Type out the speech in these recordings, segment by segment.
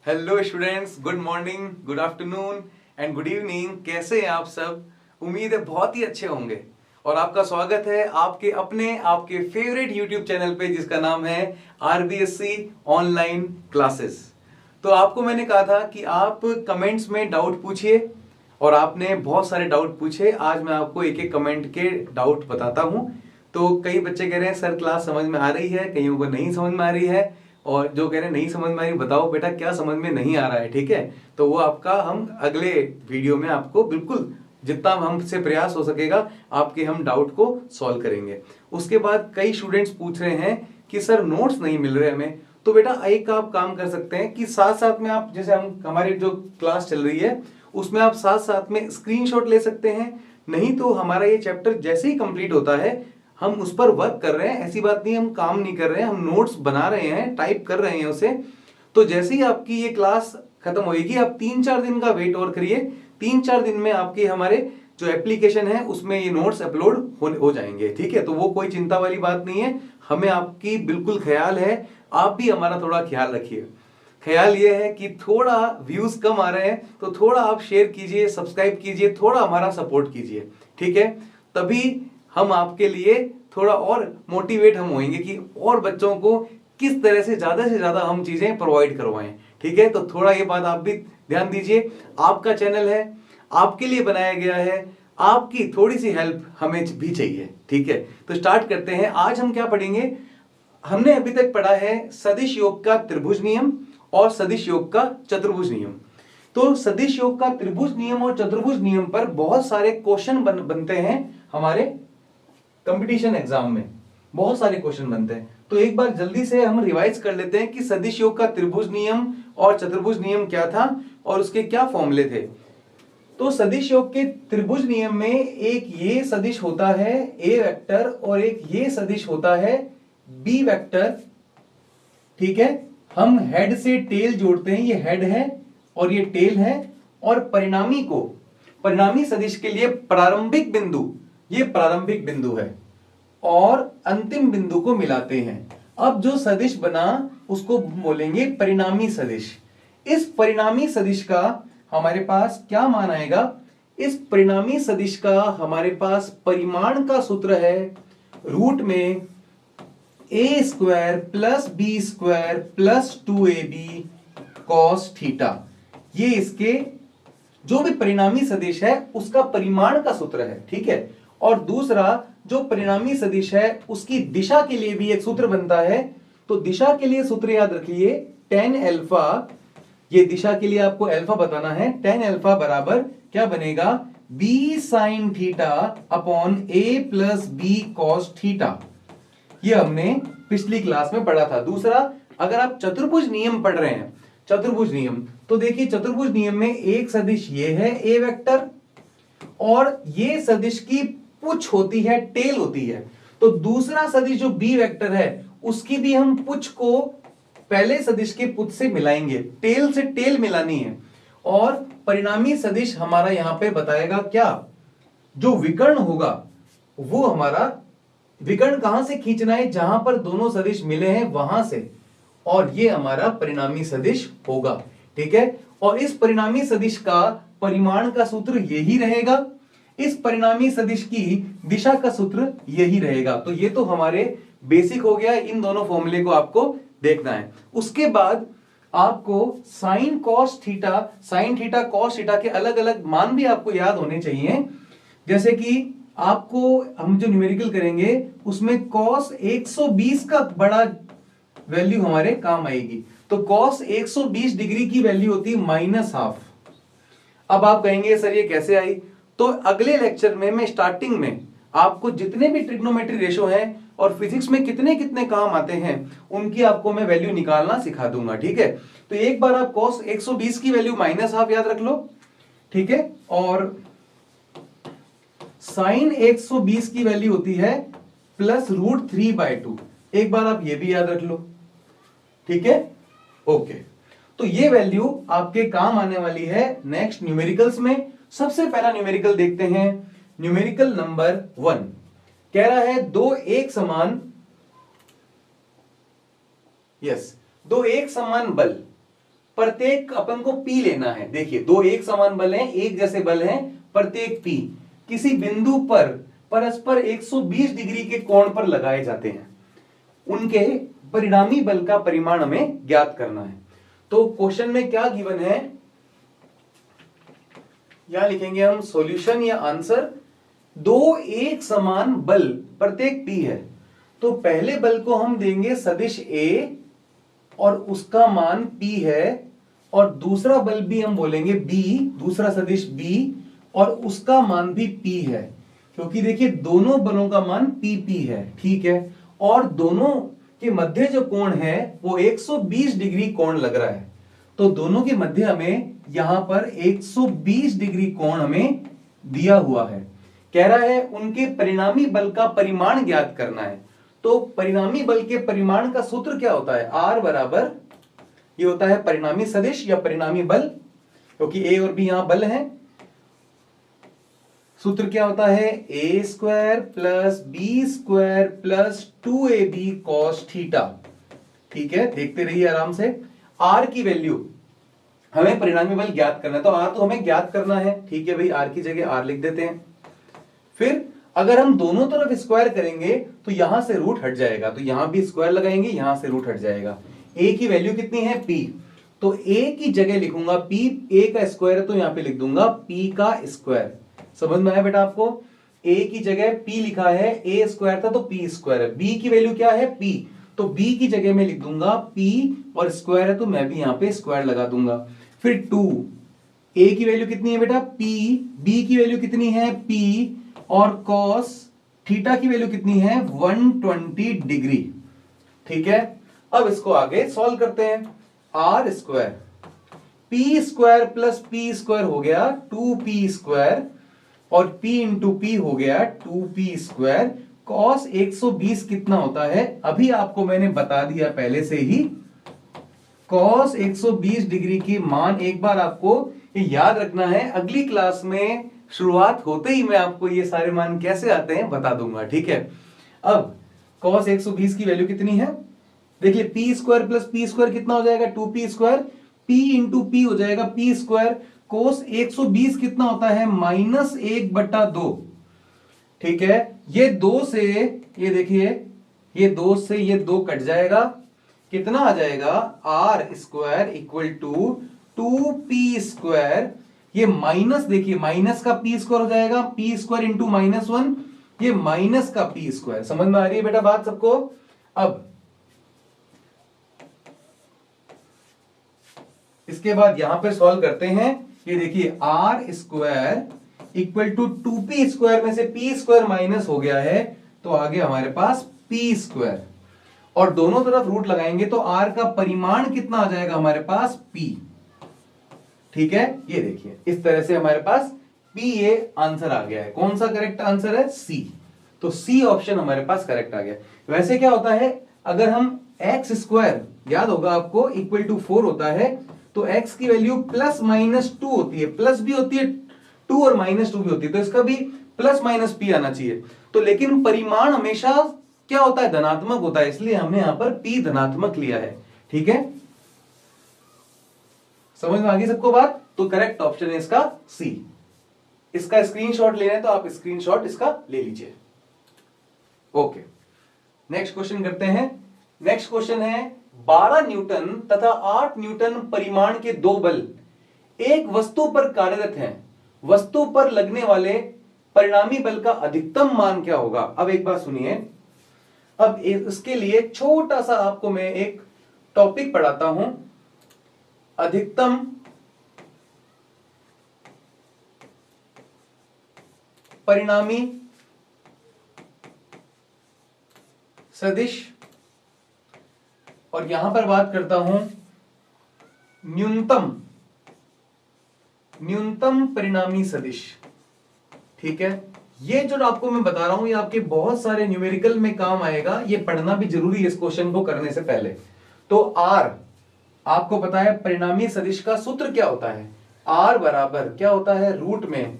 Hello students, good morning, good afternoon and good evening. कैसे हैं आप सब? उम्मीद है बहुत ही अच्छे होंगे। और आपका स्वागत है आपके फेवरेट यूट्यूब चैनल पे जिसका नाम है आरबीएससी ऑनलाइन क्लासेस। तो आपको मैंने कहा था कि आप कमेंट्स में डाउट पूछिए और आपने बहुत सारे डाउट पूछे। आज मैं आपको एक एक कमेंट के डाउट बताता हूं। तो कई बच्चे कह रहे हैं सर क्लास समझ में आ रही है, कईयों को नहीं समझ में आ रही है, और जो कह रहे हैं नहीं समझ में आ रही बताओ बेटा क्या समझ में नहीं आ रहा है। ठीक है, तो वो आपका हम अगले वीडियो में आपको बिल्कुल जितना हमसे प्रयास हो सकेगा आपके हम डाउट को सॉल्व करेंगे। उसके बाद कई स्टूडेंट्स पूछ रहे हैं कि सर नोट्स नहीं मिल रहे हमें। तो बेटा एक आप काम कर सकते हैं कि साथ साथ में आप जैसे हमारी जो क्लास चल रही है उसमें आप साथ साथ में स्क्रीनशॉट ले सकते हैं। नहीं तो हमारा ये चैप्टर जैसे ही कंप्लीट होता है हम उस पर वर्क कर रहे हैं, ऐसी बात नहीं हम काम नहीं कर रहे हैं, हम नोट्स बना रहे हैं, टाइप कर रहे हैं उसे। तो जैसे ही आपकी ये क्लास खत्म होगी आप 3-4 दिन का वेट और करिए। 3-4 दिन में आपके हमारे जो एप्लीकेशन है उसमें ये नोट्स अपलोड हो जाएंगे। ठीक है, तो वो कोई चिंता वाली बात नहीं है, हमें आपकी बिल्कुल ख्याल है, आप भी हमारा थोड़ा ख्याल रखिए। ख्याल ये है कि थोड़ा व्यूज कम आ रहे हैं तो थोड़ा आप शेयर कीजिए, सब्सक्राइब कीजिए, थोड़ा हमारा सपोर्ट कीजिए। ठीक है, तभी हम आपके लिए थोड़ा और मोटिवेट हम होंगे कि और बच्चों को किस तरह से ज्यादा हम चीजें प्रोवाइड करवाएं। ठीक है, तो थोड़ा ये बात आप भी ध्यान दीजिए। आपका चैनल है, आपके लिए बनाया गया है, आपकी थोड़ी सी हेल्प हमें भी चाहिए। ठीक है, तो स्टार्ट करते हैं। आज हम क्या पढ़ेंगे? हमने अभी तक पढ़ा है सदिश योग का त्रिभुज नियम और सदिश योग का चतुर्भुज नियम। तो सदिश योग का त्रिभुज नियम और चतुर्भुज नियम पर बहुत सारे क्वेश्चन बनते हैं हमारे कंपटीशन एग्जाम में, बहुत सारे क्वेश्चन बनते हैं। तो एक बार जल्दी से हम रिवाइज कर लेते हैं कि सदिश योग का त्रिभुज नियम और चतुर्भुज नियम क्या था और उसके क्या फॉर्मूले थे। तो सदिश योग के त्रिभुज नियम में एक ये सदिश होता है ए वेक्टर और एक ये सदिश होता है बी वेक्टर। ठीक है, हम हेड से टेल जोड़ते हैं, ये हेड है और ये टेल है, और परिणामी सदिश के लिए प्रारंभिक बिंदु, ये प्रारंभिक बिंदु है, और अंतिम बिंदु को मिलाते हैं। अब जो सदिश बना उसको बोलेंगे परिणामी सदिश। इस परिणामी सदिश का हमारे पास क्या मान आएगा? इस परिणामी सदिश का हमारे पास परिमाण का सूत्र है रूट में a square plus b square plus 2ab cos theta. ये इसके जो भी परिणामी सदिश है उसका परिमाण का सूत्र है। ठीक है, और दूसरा जो परिणामी सदिश है उसकी दिशा के लिए भी एक सूत्र बनता है। तो दिशा के लिए सूत्र याद रखिए tan अल्फा, ये दिशा के लिए आपको अल्फा बताना है। tan अल्फा बराबर क्या बनेगा? b sin theta upon a plus b cos theta. ये हमने पिछली क्लास में पढ़ा था। दूसरा, अगर आप चतुर्भुज नियम पढ़ रहे हैं, चतुर्भुज नियम, तो देखिए चतुर्भुज नियम में एक सदिश ये है ए वेक्टर और ये सदिश की पुछ होती है, टेल होती है। तो दूसरा सदिश जो बी वेक्टर है उसकी भी हम पुछ को पहले सदिश के पुछ से मिलाएंगे, टेल से टेल मिलानी है। और परिणामी सदिश हमारा यहां पे बताएगा क्या? जो विकर्ण होगा वो हमारा विकर्ण कहां से खींचना है? जहां पर दोनों सदिश मिले हैं वहां से, और ये हमारा परिणामी सदिश होगा। ठीक है, और इस परिणामी सदिश का परिमाण का सूत्र यही रहेगा, इस परिणामी सदिश की दिशा का सूत्र यही रहेगा। तो ये तो हमारे बेसिक हो गया, इन दोनों फॉर्मूले को आपको देखना है। उसके बाद आपको sine cos theta cos theta के अलग अलग मान भी आपको याद होने चाहिए। जैसे कि आपको हम जो न्यूमेरिकल करेंगे उसमें कॉस 120 का बड़ा वैल्यू हमारे काम आएगी। तो कॉस 120 डिग्री की वैल्यू होती है -12। अब आप कहेंगे सर ये कैसे आई? तो अगले लेक्चर में मैं स्टार्टिंग में आपको जितने भी ट्रिग्नोमेट्री रेशो हैं और फिजिक्स में कितने कितने काम आते हैं उनकी आपको मैं वैल्यू निकालना सिखा दूंगा। ठीक है, तो एक बार आप कॉस 120 की वैल्यू -12 याद रख लो। ठीक है, और साइन 120 की वैल्यू होती है +√3/2। एक बार आप ये भी याद रख लो। ठीक है, ओके, तो ये वैल्यू आपके काम आने वाली है नेक्स्ट न्यूमेरिकल्स में। सबसे पहला न्यूमेरिकल देखते हैं, न्यूमेरिकल नंबर 1 कह रहा है दो एक समान बल प्रत्येक अपन को P लेना है। देखिए दो एक समान बल हैं, एक जैसे बल हैं, प्रत्येक P किसी बिंदु पर परस्पर 120 डिग्री के कोण पर लगाए जाते हैं, उनके परिणामी बल का परिमाण हमें ज्ञात करना है। तो क्वेश्चन में क्या गिवन है, यहां लिखेंगे हम सॉल्यूशन या आंसर। दो एक समान बल प्रत्येक P है, तो पहले बल को हम देंगे सदिश A और उसका मान P है, और दूसरा बल भी हम बोलेंगे B, दूसरा सदिश B और उसका मान भी P है, क्योंकि देखिए दोनों बलों का मान PP है, ठीक है। और दोनों के मध्य जो कोण है वो 120 डिग्री कोण लग रहा है, तो दोनों के मध्य हमें यहां पर 120 डिग्री कोण हमें दिया हुआ है। कह रहा है उनके परिणामी बल का परिमाण ज्ञात करना है। तो परिणामी बल के परिमाण का सूत्र क्या होता है, R बराबर ये होता है परिणामी सदिश या परिणामी बल, क्योंकि A और B यहां बल हैं। सूत्र क्या होता है, a square plus b square plus 2ab cos theta. ठीक है, देखते रहिए आराम से। R की वैल्यू हमें परिणामी बल ज्ञात करना है, तो R तो हमें ज्ञात करना है, ठीक है भाई, R की जगह R लिख देते हैं। फिर अगर हम दोनों तरफ स्क्वायर करेंगे तो यहां से रूट हट जाएगा, तो यहां भी स्क्वायर लगाएंगे, यहां से रूट हट जाएगा। a की वैल्यू कितनी है, p, तो a की जगह लिखूंगा p, a का स्क्वायर है तो यहां पे लिख दूंगा p का स्क्वायर। समझ में आया बेटा आपको, a की जगह p लिखा है, a स्क्वायर था तो p स्क्वायर है। b की वैल्यू क्या है, p, तो b की जगह में लिख दूंगा p और स्क्वायर है तो मैं भी यहां पे स्क्वायर लगा दूंगा। फिर 2, a की वैल्यू कितनी है बेटा p, b की वैल्यू कितनी है p, और cos थीटा की वैल्यू कितनी है 120 डिग्री। ठीक है, अब इसको आगे सॉल्व करते हैं। R square p square plus p square हो गया 2p स्क्वायर, और p इंटू पी हो गया 2p स्क्वायर। cos 120 कितना होता है, अभी आपको मैंने बता दिया पहले से ही। cos 120 डिग्री की मान एक बार आपको ये याद रखना है, अगली क्लास में शुरुआत होते ही मैं आपको ये सारे मान कैसे आते हैं बता दूंगा, ठीक है। अब cos 120 की वैल्यू कितनी है, देखिए P square plus p square कितना हो जाएगा 2p square, p into P हो जाएगा p स्क्वायर। कोस 120 कितना होता है -1/2। ठीक है, ये 2 से ये देखिए, ये 2 से ये 2 कट जाएगा, कितना आ जाएगा r square equal to 2p square. ये माइनस देखिए, माइनस का p स्क्वायर हो जाएगा, p स्क्वायर इंटू -1, ये माइनस का p स्क्वायर। समझ में आ रही है बेटा बात सबको। अब इसके बाद यहां पे सॉल्व करते हैं। ये देखिए r square equal to 2p square में से p स्क्वायर माइनस हो गया है, तो आगे हमारे पास p स्क्वायर, और दोनों तरफ रूट लगाएंगे तो r का परिमाण कितना आ जाएगा हमारे पास p। ठीक है, ये देखिए इस तरह से हमारे पास p, ये आंसर आ गया है। कौन सा करेक्ट आंसर है, c, तो c ऑप्शन हमारे पास करेक्ट आ गया। वैसे क्या होता है, अगर हम x स्क्वायर, याद होगा आपको, इक्वल टू 4 होता है, तो x की वैल्यू प्लस माइनस 2 होती है, प्लस भी होती है 2 और -2 भी होती है, तो इसका भी प्लस माइनस p आना चाहिए। तो लेकिन परिमाण हमेशा क्या होता है, धनात्मक होता है, इसलिए हमने यहां पर p धनात्मक लिया है। ठीक है, समझ में आ गई सबको बात। तो करेक्ट ऑप्शन है इसका सी। इसका स्क्रीनशॉट लेना है तो आप स्क्रीनशॉट इसका ले लीजिए। ओके, नेक्स्ट क्वेश्चन करते हैं। नेक्स्ट क्वेश्चन है 12 न्यूटन तथा 8 न्यूटन परिमाण के दो बल एक वस्तु पर कार्यरत हैं, वस्तु पर लगने वाले परिणामी बल का अधिकतम मान क्या होगा। अब एक बात सुनिए, अब इसके लिए छोटा सा आपको मैं एक टॉपिक पढ़ाता हूं, अधिकतम परिणामी सदिश, और यहां पर बात करता हूं न्यूनतम परिणामी सदिश। ठीक है, ये जो आपको मैं बता रहा हूं ये आपके बहुत सारे न्यूमेरिकल में काम आएगा, ये पढ़ना भी जरूरी है इस क्वेश्चन को करने से पहले। तो आर आपको पता है परिणामी सदिश का सूत्र क्या होता है, आर बराबर क्या होता है, रूट में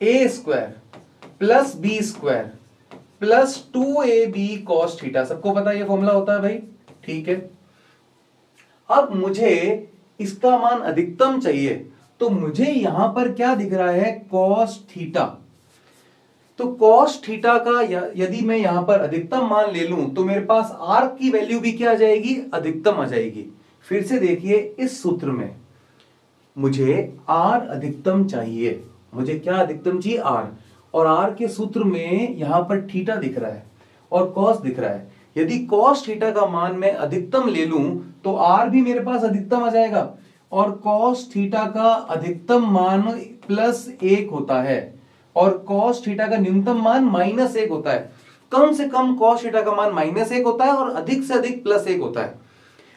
a square plus b square plus 2ab cos theta. सबको पता है ये फॉर्मूला होता है भाई। ठीक है, अब मुझे इसका मान अधिकतम चाहिए, तो मुझे यहां पर क्या दिख रहा है, कॉस थीटा। तो कॉस थीटा का यदि मैं यहां पर अधिकतम मान ले लूं तो मेरे पास आर की वैल्यू भी क्या आ जाएगी, अधिकतम आ जाएगी। फिर से देखिए, इस सूत्र में मुझे आर अधिकतम चाहिए, मुझे क्या अधिकतम चाहिए, आर। और आर के सूत्र में यहां पर थीटा दिख रहा है और कॉस दिख रहा है। यदि कॉस थीटा का मान मैं अधिकतम ले लूं तो आर भी मेरे पास अधिकतम आ जाएगा, और कॉस थीटा का अधिकतम मान +1 होता है और कॉस थीटा का न्यूनतम मान -1 होता है। कम से कम कॉस थीटा का मान -1 होता है और अधिक से अधिक +1 होता है।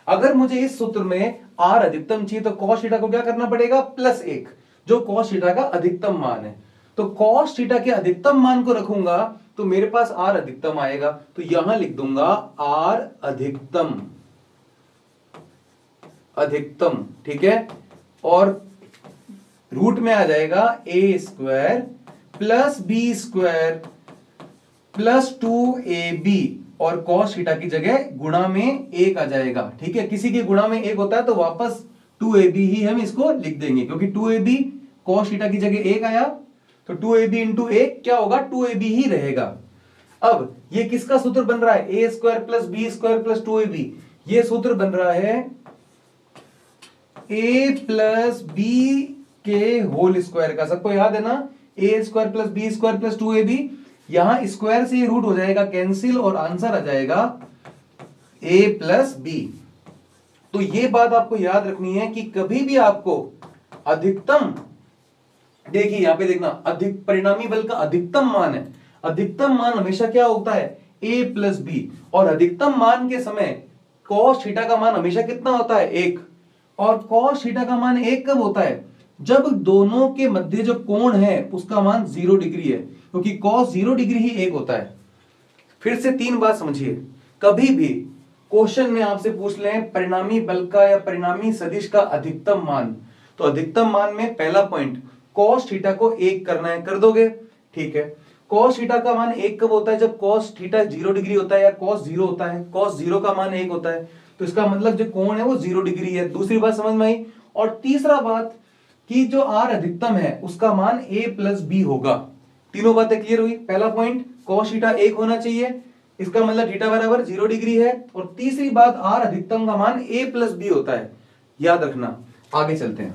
अगर मुझे इस सूत्र में आर अधिकतम चाहिए तो कॉस थीटा को क्या करना पड़ेगा, +1, जो कॉस थीटा का अधिकतम मान है। तो कॉस थीटा के अधिकतम मान को रखूंगा तो मेरे पास आर अधिकतम आएगा, तो यहां लिख दूंगा आर अधिकतम, अधिकतम, ठीक है। और रूट में आ जाएगा a² + b² + 2ab, और cos थीटा की जगह गुणा में 1 आ जाएगा, ठीक है। किसी के गुणा में 1 होता है तो वापस 2ab ही हम इसको लिख देंगे, क्योंकि 2ab cos थीटा की जगह 1 आया, तो 2ab × 1 क्या होगा, 2ab ही रहेगा। अब ये किसका सूत्र बन रहा है, a² + b² + 2ab, ये सूत्र बन रहा है a + b के होल स्क्वायर का। सबको याद है ना, a² + b² + 2ab। यहां स्क्वायर से रूट हो जाएगा कैंसिल और आंसर आ जाएगा a + b। तो ये बात आपको याद रखनी है कि कभी भी आपको अधिकतम, देखिए यहां पे देखना, अधिक परिणामी बल का अधिकतम मान है, अधिकतम मान हमेशा क्या होता है, a + b, और अधिकतम मान के समय cos थीटा का मान हमेशा कितना होता है, 1। और cos थीटा का मान 1 कब होता है, जब दोनों के मध्य जो कोण है उसका मान 0 डिग्री है, क्योंकि cos 0 डिग्री ही 1 होता है। फिर से 3 बात समझिए, कभी भी क्वेश्चन में आपसे पूछ लें परिणामी बल का या परिणामी सदिश का अधिकतम मान, तो अधिकतम मान में पहला पॉइंट cos थीटा को 1 करना है, कर दोगे, ठीक है। cos थीटा का मान 1 कब होता है, जब cos थीटा 0 डिग्री होता है या cos 0 होता है, cos 0 का मान 1 होता है, तो इसका मतलब जो कोण है वो 0 डिग्री है। दूसरी बात समझ में आई। और तीसरा बात कि जो r अधिकतम है उसका मान a + b होगा। तीनों बातें क्लियर हुई। पहला पॉइंट cos थीटा 1 होना चाहिए, इसका मतलब थीटा बराबर 0 डिग्री है। और तीसरी बात r अधिकतम का मान a + b होता है, याद रखना। आगे चलते हैं,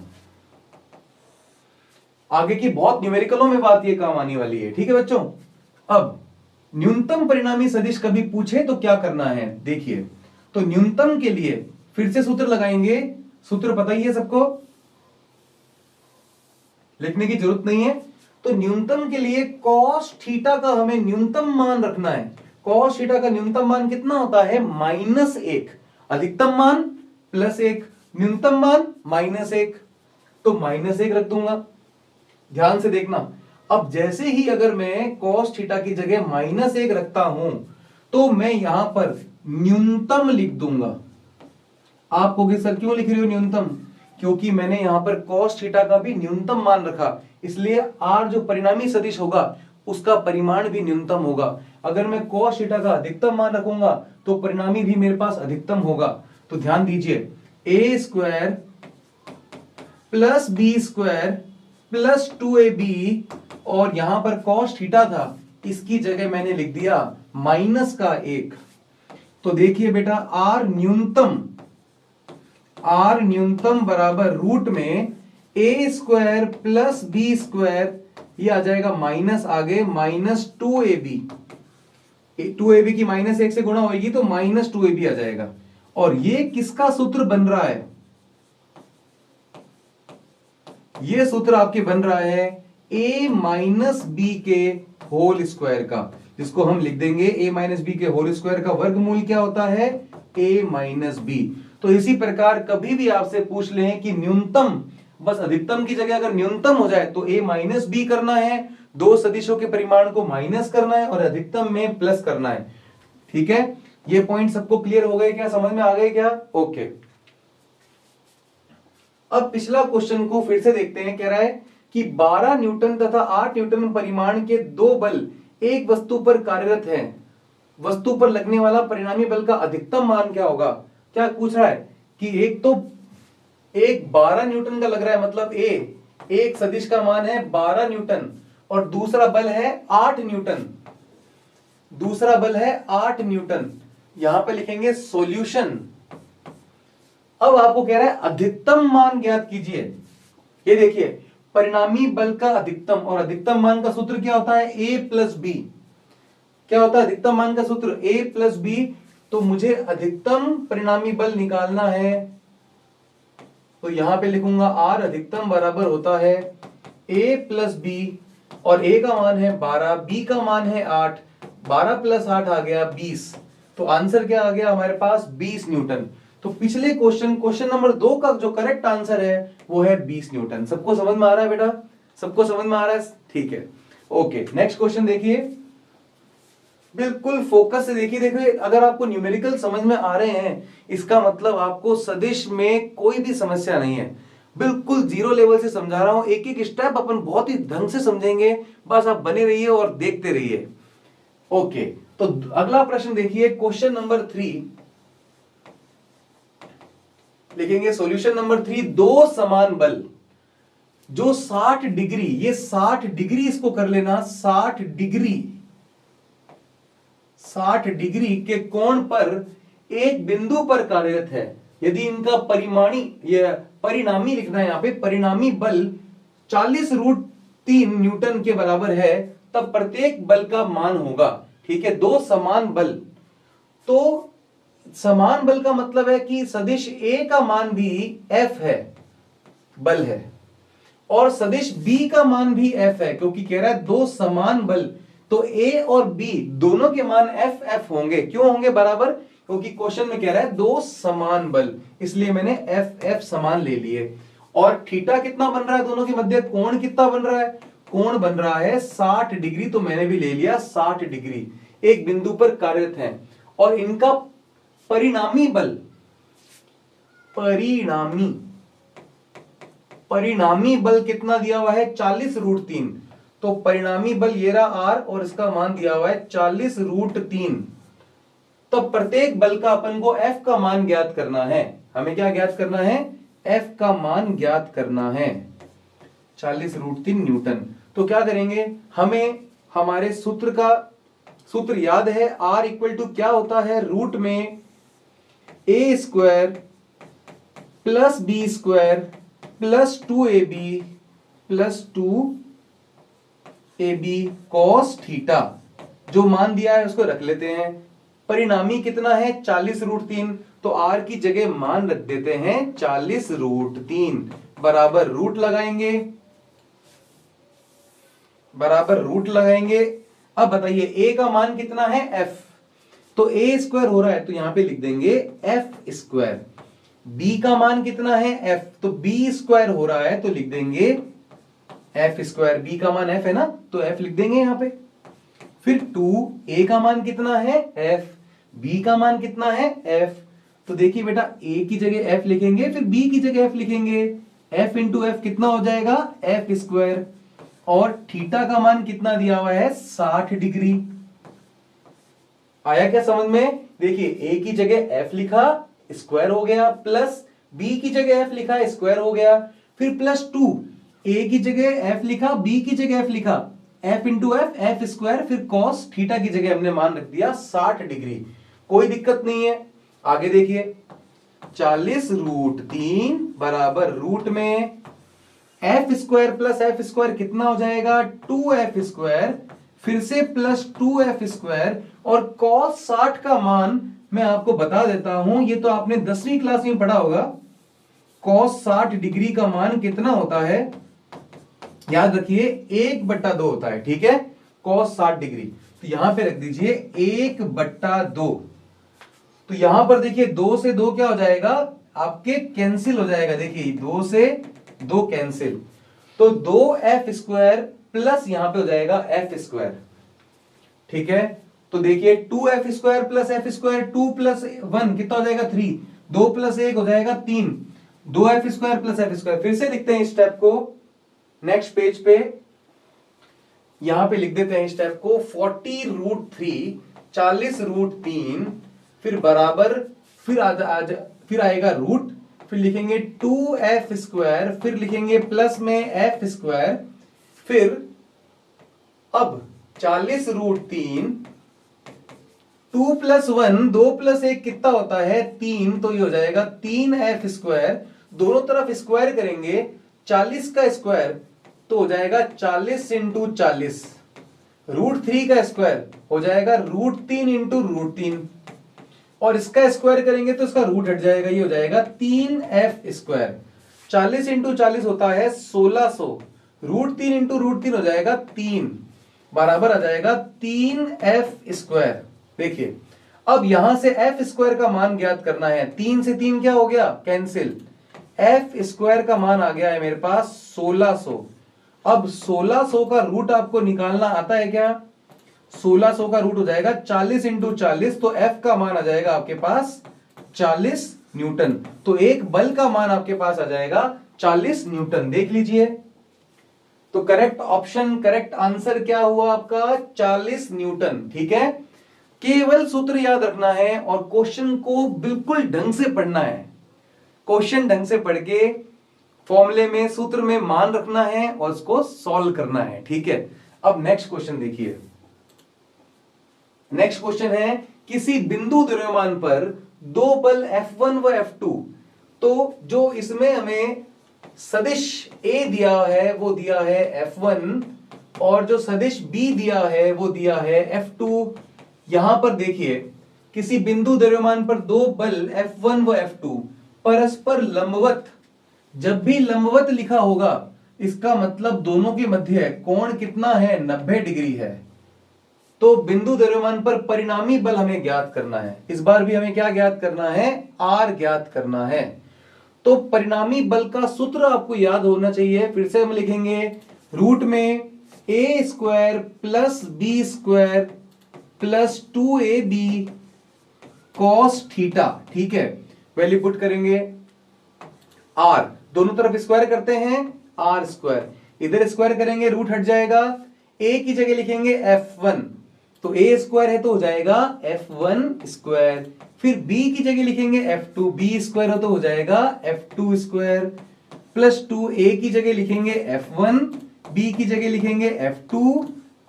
आगे की बहुत न्यूमेरिकलों में बात ये काम आने वाली है, ठीक है बच्चों। अब न्यूनतम परिणामी सदिश कभी पूछे तो क्या करना है, देखिए। तो न्यूनतम के लिए फिर से सूत्र लगाएंगे, सूत्र पता ही है सबको, लिखने की जरूरत नहीं है। तो न्यूनतम के लिए cos थीटा का हमें न्यूनतम मान रखना है। cos थीटा का न्यूनतम मान कितना होता है, -1, अधिकतम मान +1, न्यूनतम मान -1, तो -1 रख दूंगा। ध्यान से देखना, अब जैसे ही अगर मैं cos थीटा की जगह -1 रखता हूं तो मैं यहां पर न्यूनतम लिख दूंगा। आप कहोगे सर क्यों लिख रहे हो न्यूनतम, क्योंकि मैंने यहां पर cos थीटा का भी न्यूनतम मान रखा, इसलिए r जो परिणामी सदिश होगा उसका परिमाण भी न्यूनतम होगा। अगर मैं cos थीटा का अधिकतम मान रखूंगा तो परिणामी भी मेरे पास अधिकतम होगा। तो ध्यान दीजिए, a² + b² + 2ab, और यहां पर cos थीटा था, इसकी जगह मैंने लिख दिया -1। तो देखिए बेटा, r न्यूनतम बराबर रूट में a² + b², ये आ जाएगा माइनस, आगे -2ab, 2ab की -1 से गुणा होगी तो -2ab आ जाएगा। और ये किसका सूत्र बन रहा है, ये सूत्र आपके बन रहा है a - b के होल स्क्वायर का, जिसको हम लिख देंगे a - b के होल स्क्वायर का वर्गमूल क्या होता है, a - b। तो इसी प्रकार कभी भी आपसे पूछ लें कि न्यूनतम, बस अधिकतम की जगह अगर न्यूनतम हो जाए तो a - b करना है, दो सदिशों के परिमाण को माइनस करना है और अधिकतम में प्लस करना है, ठीक है। ये पॉइंट सबको क्लियर हो गए क्या, समझ में आ गए क्या, ओके। अब पिछला क्वेश्चन को फिर से देखते हैं। कह रहा है कि 12 न्यूटन तथा 8 न्यूटन परिमाण के दो बल एक वस्तु पर कार्यरत हैं, वस्तु पर लगने वाला परिणामी बल का अधिकतम मान क्या होगा। क्या पूछ रहा है कि एक तो एक 12 न्यूटन का लग रहा है, मतलब एक सदिश का मान है 12 न्यूटन और दूसरा बल है 8 न्यूटन, दूसरा बल है 8 न्यूटन। यहां पे लिखेंगे सॉल्यूशन। अब आपको कह रहा है अधिकतम मान ज्ञात कीजिए। ये देखिए परिणामी बल का अधिकतम, और अधिकतम मान का सूत्र क्या होता है, a प्लस बी। क्या होता है अधिकतम मान का सूत्र, a प्लस बी। तो मुझे अधिकतम परिणामी बल निकालना है, तो यहां पे लिखूंगा r अधिकतम बराबर होता है a प्लस बी, और a का मान है 12, b का मान है 8, 12 प्लस 8 आ गया 20। तो आंसर क्या आ गया हमारे पास, 20 न्यूटन। तो पिछले क्वेश्चन नंबर 2 का जो करेक्ट आंसर है वो है 20 न्यूटन। सबको समझ में आ रहा है बेटा, सबको समझ में आ रहा है, ठीक है। ओके, नेक्स्ट क्वेश्चन देखिए, बिल्कुल फोकस से देखिए। देखिए अगर आपको न्यूमेरिकल समझ में आ रहे हैं इसका मतलब आपको सदिश में कोई भी समस्या नहीं है। बिल्कुल जीरो लेवल से समझा रहा हूं, एक एक स्टेप अपन बहुत ही ढंग से समझेंगे, बस आप बने रहिए और देखते रहिए। ओके, तो अगला प्रश्न देखिए, क्वेश्चन नंबर 3 लिखेंगे। सॉल्यूशन नंबर 3, दो समान बल जो 60 डिग्री, ये 60 डिग्री इसको कर लेना, 60 डिग्री के कोण पर एक बिंदु पर कार्यरत है। यदि इनका परिणामी लिखना है, यहां पे परिणामी बल 40√3 न्यूटन के बराबर है, तब प्रत्येक बल का मान होगा। ठीक है, दो समान बल, तो समान बल का मतलब है कि सदिश A का मान भी F है, बल है, और सदिश B का मान भी F है, क्योंकि कह रहा है दो समान बल, तो A और B दोनों के मान F F होंगे। क्यों होंगे बराबर, क्योंकि क्वेश्चन में कह रहा है दो समान बल, इसलिए मैंने F F समान ले लिए। और थीटा कितना बन रहा है दोनों के मध्य, कोण कितना बन रहा है, कोण बन रहा है 60 डिग्री, तो मैंने भी ले लिया 60 डिग्री, एक बिंदु पर कार्यरत है। और इनका परिणामी बल, परिणामी बल कितना दिया हुआ है, 40√3। तो परिणामी बल ये रहा R, और इसका मान दिया हुआ है 40√3। तो प्रत्येक बल का अपन को F का मान ज्ञात करना है। हमें क्या ज्ञात करना है, F का मान ज्ञात करना है, 40√3 न्यूटन। तो क्या करेंगे, हमें हमारे सूत्र याद है, R इक्वल टू क्या होता है, रूट में a square plus b square plus 2ab plus 2ab cos theta. जो मान दिया है उसको रख लेते हैं। परिणामी कितना है 40√3, तो r की जगह मान रख देते हैं 40√3, बराबर रूट लगाएंगे, अब बताइए a का मान कितना है f, तो a स्क्वायर हो रहा है, तो यहां पे लिख देंगे f स्क्वायर। b का मान कितना है f, तो b स्क्वायर हो रहा है, तो लिख देंगे f स्क्वायर। b का मान f है ना, तो f लिख देंगे यहां पे। फिर 2a का मान कितना है f, b का मान कितना है f, तो देखिए बेटा a की जगह f लिखेंगे, फिर b की जगह f लिखेंगे, f इंटू f कितना हो जाएगा f स्क्वायर, और थीटा का मान कितना दिया हुआ है 60 डिग्री। आया क्या समझ में, देखिए a की जगह f लिखा, स्क्वायर हो गया, प्लस b की जगह f लिखा, स्क्वायर हो गया, फिर प्लस 2, a की जगह f लिखा, b की जगह f लिखा, f इंटू f स्क्वायर, फिर कॉस थीटा की जगह हमने मान रख दिया 60 डिग्री। कोई दिक्कत नहीं है। आगे देखिए 40√3 बराबर रूट में f square plus f square कितना हो जाएगा 2f स्क्वायर, फिर से प्लस 2f स्क्वायर, और cos 60 का मान मैं आपको बता देता हूं, ये तो आपने 10वीं क्लास में पढ़ा होगा। cos 60 डिग्री का मान कितना होता है, याद रखिए 1/2 होता है। ठीक है, cos 60 डिग्री, तो यहां पे रख दीजिए 1/2। तो यहां पर देखिए 2 से 2 क्या हो जाएगा, आपके कैंसिल हो जाएगा। देखिए 2 से 2 कैंसिल, तो 2f स्क्वायर प्लस यहां पे हो जाएगा f स्क्वायर। ठीक है, तो देखिए 2f square plus f square, 2 plus 1 कितना हो जाएगा 3, 2 प्लस 1 हो जाएगा 3, 2f square plus f square. फिर से लिखते हैं इस स्टेप को, नेक्स्ट पेज पे यहां पे लिख देते हैं स्टेप को, 40√3 40√3, फिर बराबर, फिर आएगा रूट, फिर लिखेंगे 2f², फिर लिखेंगे प्लस में f², फिर अब 40√3, 2 + 1, 2 + 1 कितना होता है 3, तो ये हो जाएगा 3f², दोनों तरफ स्क्वायर करेंगे 40 का स्क्वायर तो हो जाएगा 40 × 40, √3 का स्क्वायर हो जाएगा √3 × √3, और इसका स्क्वायर करेंगे तो इसका रूट हट जाएगा, ये हो जाएगा 3f²। 40 × 40 होता है 1600, √3 × √3 हो जाएगा 3, बराबर आ जाएगा 3f²। देखिए अब यहां से f² का मान ज्ञात करना है, 3 से 3 क्या हो गया कैंसिल, f² का मान आ गया है मेरे पास 1600। अब 1600 का रूट आपको निकालना आता है क्या, 1600 का रूट हो जाएगा 40 × 40, तो f का मान आ जाएगा आपके पास 40 न्यूटन, तो एक बल का मान आपके पास आ जाएगा 40 न्यूटन। देख लीजिए, तो करेक्ट ऑप्शन, करेक्ट आंसर क्या हुआ आपका 40 न्यूटन। ठीक है, केवल सूत्र याद रखना है और क्वेश्चन को बिल्कुल ढंग से पढ़ना है, क्वेश्चन ढंग से पढ़ के फॉर्मूले में सूत्र में मान रखना है और उसको सॉल्व करना है। ठीक है, अब नेक्स्ट क्वेश्चन देखिए, नेक्स्ट क्वेश्चन है किसी बिंदु द्रव्यमान पर दो बल F1 व F2, तो जो इसमें हमें सदिश A दिया है वो दिया है F1 और जो सदिश B दिया है वो दिया है F2। यहां पर देखिए किसी बिंदु द्रव्यमान पर दो बल F1 व F2 परस्पर लंबवत, जब भी लंबवत लिखा होगा इसका मतलब दोनों के मध्य कोण कितना है 90 डिग्री है, तो बिंदु द्रव्यमान पर परिणामी बल हमें ज्ञात करना है। इस बार भी हमें क्या ज्ञात करना है, R ज्ञात करना है। तो परिणामी बल का सूत्र आपको याद होना चाहिए, फिर से हम लिखेंगे रूट में a² + b² + 2ab cos theta. ठीक है, वैल्यू पुट करेंगे r, दोनों तरफ स्क्वायर करते हैं r², इधर स्क्वायर करेंगे रूट हट जाएगा, a की जगह लिखेंगे F1, तो a² है तो हो जाएगा F1², फिर b की जगह लिखेंगे F2, b² हो तो हो जाएगा F2² + 2a की जगह लिखेंगे F1, b की जगह लिखेंगे F2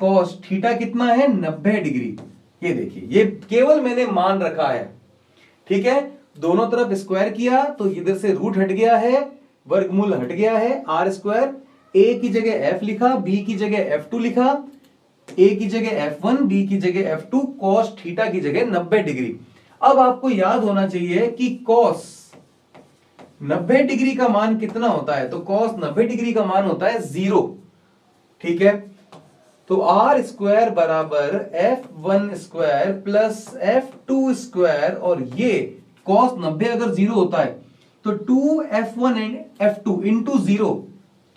cos थीटा कितना है 90 डिग्री। ये देखिए, ये केवल मैंने मान रखा है। ठीक है, दोनों तरफ स्क्वायर किया तो इधर से रूट हट गया है, वर्गमूल हट गया है, r², a की जगह f लिखा, b की जगह f2 लिखा, a की जगह f1, b की जगह f2, cos थीटा की जगह 90 डिग्री। अब आपको याद होना चाहिए कि cos 90 डिग्री का मान कितना होता है, तो cos 90 डिग्री का मान होता है 0। ठीक है, तो r² बराबर f1² + f2², और ये cos 90 अगर 0 होता है तो 2f1 f2 इंटू 0,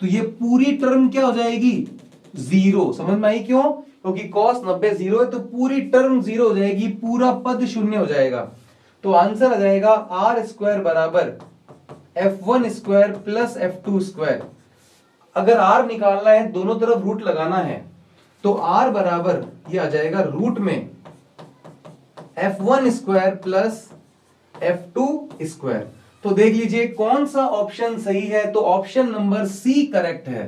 तो ये पूरी टर्म क्या हो जाएगी 0। समझ में आई क्यों, क्योंकि cos 90 0 है तो पूरी टर्म 0 हो जाएगी, पूरा पद शून्य हो जाएगा। तो आंसर आ जाएगा r² बराबर f1² + f2²। अगर r निकालना है दोनों तरफ रूट लगाना है तो r बराबर ये आ जाएगा रूट में f1² + f2²। तो देख लीजिए कौन सा ऑप्शन सही है, तो ऑप्शन नंबर सी करेक्ट है।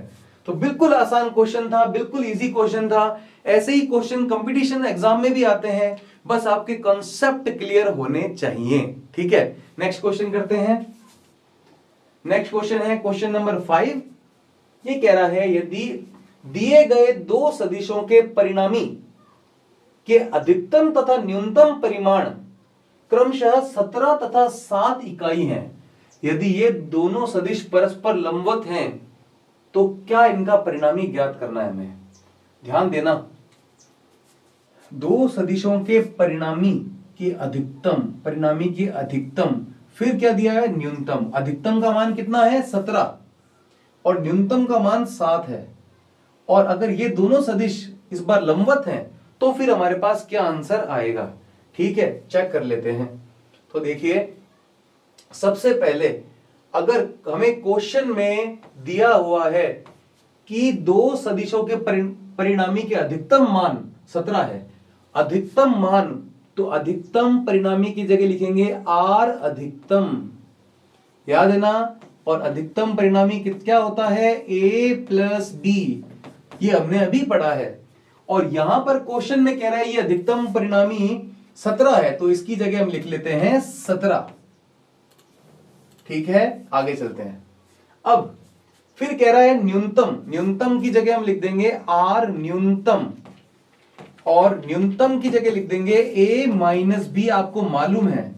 तो बिल्कुल आसान क्वेश्चन था, बिल्कुल इजी क्वेश्चन था। ऐसे ही क्वेश्चन कंपटीशन एग्जाम में भी आते हैं, बस आपके कॉन्सेप्ट क्लियर होने चाहिए। ठीक है, नेक्स्ट क्वेश्चन करते हैं। नेक्स्ट क्वेश्चन है क्वेश्चन नंबर 5। ये कह रहा है यदि दिए गए दो सदिशों के परिणामी के अधिकतम तथा न्यूनतम परिमाण क्रमशः 17 तथा 7 इकाई हैं, यदि ये दोनों सदिश परस्पर लंबवत हैं तो क्या इनका परिणामी ज्ञात करना है हमें। ध्यान देना, दो सदिशों के परिणामी के अधिकतम, परिणामी के अधिकतम, फिर क्या दिया है न्यूनतम। अधिकतम का मान कितना है 17 और न्यूनतम का मान 7 है, और अगर ये दोनों सदिश इस बार लंबवत हैं तो फिर हमारे पास क्या आंसर आएगा। ठीक है, चेक कर लेते हैं। तो देखिए सबसे पहले अगर हमें क्वेश्चन में दिया हुआ है कि दो सदिशों के परिणामी के अधिकतम मान 17 है, अधिकतम मान, तो अधिकतम परिणामी की जगह लिखेंगे r अधिकतम, याद है ना। और अधिकतम परिणामी क्या होता है, a प्लस बी, ये हमने अभी पढ़ा है। और यहां पर क्वेश्चन में कह रहा है ये अधिकतम परिणामी 17 है, तो इसकी जगह हम लिख लेते हैं 17। ठीक है, आगे चलते हैं। अब फिर कह रहा है न्यूनतम, न्यूनतम की जगह हम लिख देंगे r न्यूनतम, और न्यूनतम की जगह लिख देंगे a माइनस बी, आपको मालूम है।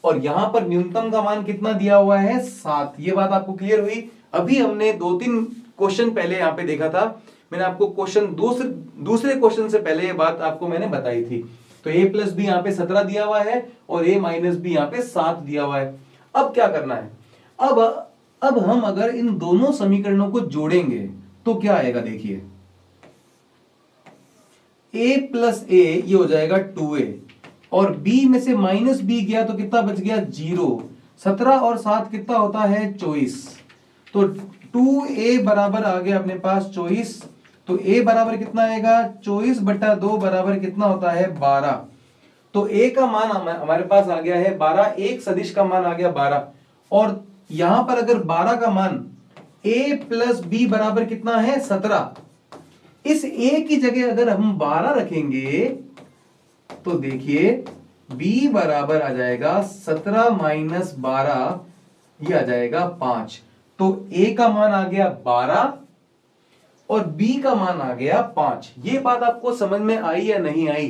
और यहां पर न्यूनतम का मान कितना दिया हुआ है, 7। ये बात आपको क्लियर हुई। अभी हमने 2-3 क्वेश्चन पहले यहां पे देखा था, मैंने आपको क्वेश्चन दूसरे क्वेश्चन से पहले ये बात आपको मैंने बताई थी। तो a प्लस बी यहां पे 17 दिया हुआ है और a माइनस बी यहां पे 7 दिया हुआ है। अब क्या करना है, अब हम अगर इन दोनों समीकरणों को जोड़ेंगे तो क्या आएगा, देखिए a प्लस a ये हो जाएगा 2a, और b में से माइनस b गया तो कितना बच गया, 0। 17 और 7 कितना होता है, 24। तो 2a बराबर आ गया अपने पास 24। तो a बराबर कितना आएगा, 24/2 बराबर कितना होता है, 12। तो a का मान हमारे पास आ गया है 12, एक सदिश का मान आ गया 12। और यहां पर अगर 12 का मान a प्लस बी बराबर कितना है, 17, इस a की जगह अगर हम 12 रखेंगे तो देखिए b बराबर आ जाएगा 17 माइनस 12, ये आ जाएगा 5। तो a का मान आ गया 12 और b का मान आ गया 5। ये बात आपको समझ में आई या नहीं आई।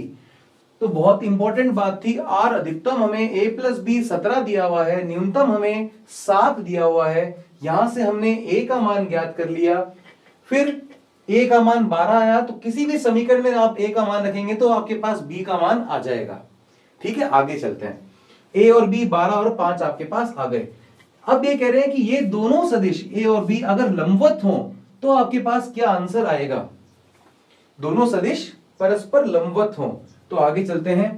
तो बहुत इंपॉर्टेंट बात थी, r अधिकतम हमें a प्लस बी 17 दिया हुआ है, न्यूनतम हमें 7 दिया हुआ है। यहां से हमने a का मान ज्ञात कर लिया, फिर a का मान 12 आया, तो किसी भी समीकरण में आप a का मान रखेंगे तो आपके पास b का मान आ जाएगा। ठीक है, आगे चलते हैं। a और b 12 और 5 आपके पास आ गए। अब ये कह रहे हैं कि ये दोनों सदिश a और b अगर लंबवत हो तो आपके पास क्या आंसर आएगा, दोनों सदिश परस्पर लंबवत हो। तो आगे चलते हैं।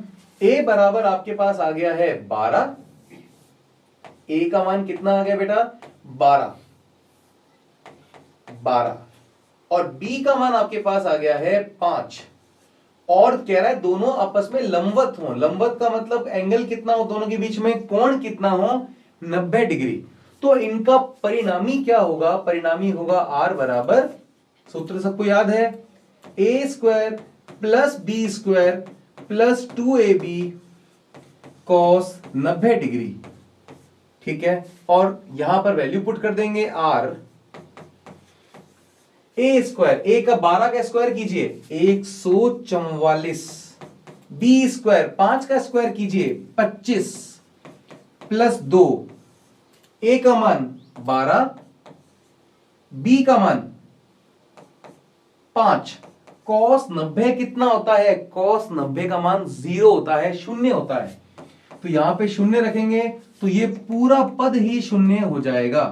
a बराबर आपके पास आ गया है 12, a का मान कितना आ गया बेटा, 12, और b का मान आपके पास आ गया है 5। और कह रहा है दोनों आपस में लंबवत हो। लंबवत का मतलब एंगल कितना हो दोनों के बीच में, कोण कितना हो, 90 डिग्री। तो इनका परिणामी क्या होगा, परिणामी होगा r बराबर, सूत्र सबको याद है, a square plus b square plus 2ab cos 90 degree. ठीक है, और यहां पर वैल्यू पुट कर देंगे r, a स्क्वायर, a का 12 का स्क्वायर कीजिए 144, b स्क्वायर 5 का स्क्वायर कीजिए 25 प्लस 2, a का मान 12, b का मान 5, cos 90 कितना होता है, cos 90 का मान 0 होता है, शून्य होता है। तो यहां पे शून्य रखेंगे तो ये पूरा पद ही शून्य हो जाएगा।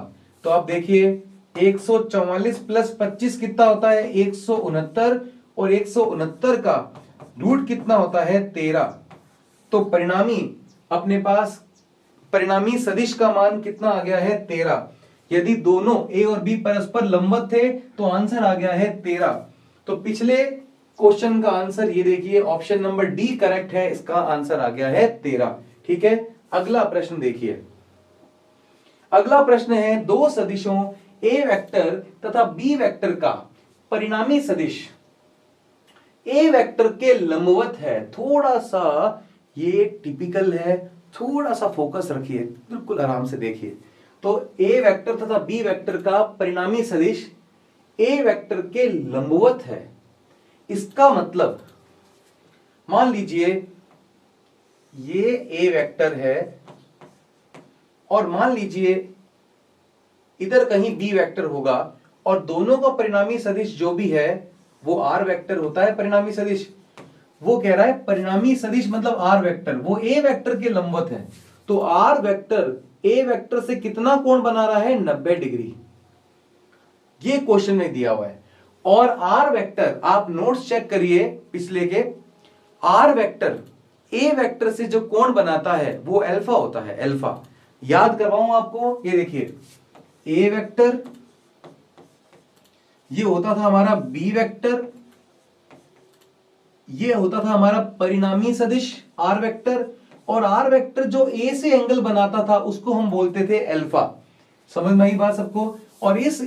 तो आप देखिए 144 प्लस 25 कितना होता है, 169, और 169 का रूट कितना होता है, 13। तो परिणामी अपने पास, परिणामी सदिश का मान कितना आ गया है, 13। यदि दोनों a और b परस्पर लंबवत थे तो आंसर आ गया है 13। तो पिछले क्वेश्चन का आंसर ये देखिए, ऑप्शन नंबर डी करेक्ट है, इसका आंसर आ गया है 13। ठीक है, अगला प्रश्न देखिए। अगला प्रश्न है, दो सदिशों a वेक्टर तथा b वेक्टर का परिणामी सदिश a वेक्टर के लंबवत है। थोड़ा सा ये टिपिकल है, थोड़ा सा फोकस रखिए, बिल्कुल आराम से देखिए। तो a वेक्टर तथा b वेक्टर का परिणामी सदिश a वेक्टर के लंबवत है। इसका मतलब मान लीजिए ये a वेक्टर है और मान लीजिए इधर कहीं b वेक्टर होगा, और दोनों का परिणामी सदिश जो भी है वो r वेक्टर होता है। परिणामी सदिश वो कह रहा है, परिणामी सदिश मतलब r वेक्टर, वो a वेक्टर के लंबवत है। तो r वेक्टर a वेक्टर से कितना कोण बना रहा है, 90 डिग्री। ये क्वेश्चन में दिया हुआ है। और r वेक्टर, आप नोट्स चेक करिए पिछले के, r वेक्टर a वेक्टर से जो कोण बनाता है वो अल्फा होता है, अल्फा। याद करवाऊं आपको, ये देखिए a वेक्टर, ये होता था हमारा b वेक्टर, ये होता था हमारा परिणामी सदिश r वेक्टर, और आर वेक्टर जो ए से एंगल बनाता था उसको हम बोलते थे अल्फा। समझ में आई बात सबको? और इस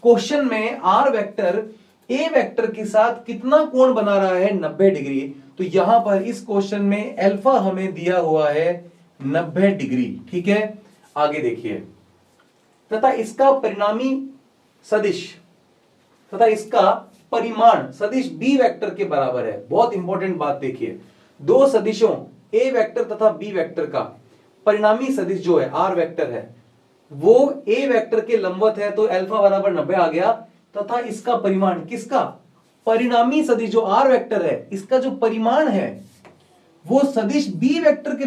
क्वेश्चन में आर वेक्टर ए वेक्टर के साथ कितना कोण बना रहा है? 90 डिग्री। तो यहां पर इस क्वेश्चन में अल्फा हमें दिया हुआ है 90 डिग्री। ठीक है, आगे देखिए, तथा इसका परिणामी सदिश तथा इसका परिमाण सदिश बी वेक्टर के बराबर है। बहुत इंपॉर्टेंट बात देखिए, दो सदिशों ए वेक्टर तथा बी वेक्टर का परिणामी सदिश जो है आर वेक्टर है वो ए वेक्टर के लंबवत है, तो अल्फा बराबर 90 आ गया। तथा इसका परिमाण, किसका? परिणामी सदिश जो आर वेक्टर है इसका जो परिमाण है वो सदिश बी वेक्टर के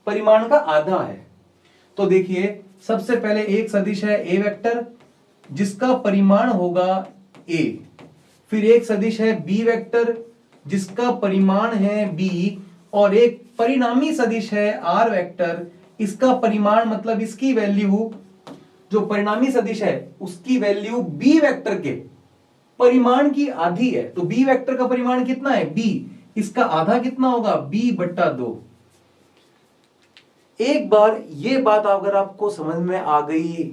परिमाण का आधा है। तो देखिए, सबसे पहले एक सदिश है ए वेक्टर जिसका परिमाण होगा ए, फिर एक सदिश है बी वेक्टर जिसका परिमाण है बी, और एक परिणामी सदिश है आर वेक्टर, इसका परिमाण मतलब इसकी वैल्यू, जो परिणामी सदिश है उसकी वैल्यू बी वेक्टर के परिमाण की आधी है। तो बी वेक्टर का परिमाण कितना है? बी, इसका आधा कितना होगा? बी बट्टा 2। एक बार ये बात अगर आपको समझ में आ गई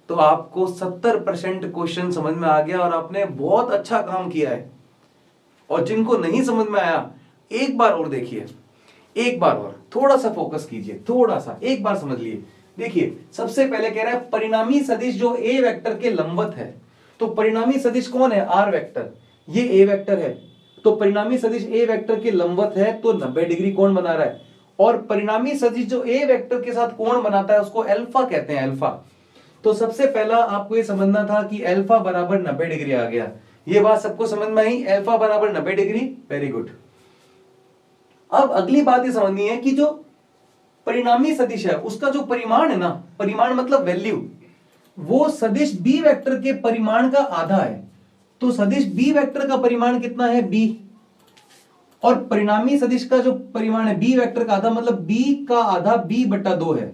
तो आपको 70% क्वेश्चन समझ में आ गया और आपने बहुत अच्छा काम किया है। और जिनको नहीं समझ में आया एक बार और देखिए, एक बार और थोड़ा सा फोकस कीजिए, थोड़ा सा एक बार समझ लिए। देखिए, सबसे पहले कह रहा है परिणामी सदिश जो ए वेक्टर के लंबवत है। तो परिणामी सदिश कौन है? R vector. ये ए वेक्टर है, तो परिणामी सदिश ए वेक्टर के लंबवत है तो 90 डिग्री कोण बना रहा है। और परिणामी सदिश जो ए वेक्टर के साथ कोण बनाता है उसको अल्फा कहते हैं, अल्फा। तो सबसे पहला आपको ये समझना था कि अल्फा बराबर 90 डिग्री आ गया। ये बात सबको समझ में आई? अल्फा बराबर 90 डिग्री, वेरी गुड। अब अगली बात ये समझनी है कि जो परिणामी सदिश है उसका जो परिमाण है ना, परिमाण मतलब वैल्यू, वो सदिश बी वेक्टर के परिमाण का आधा है। तो सदिश बी वेक्टर का परिमाण कितना है? बी। और परिणामी सदिश का जो परिमाण है बी वेक्टर का आधा, मतलब बी का आधा बी बट्टा 2 है।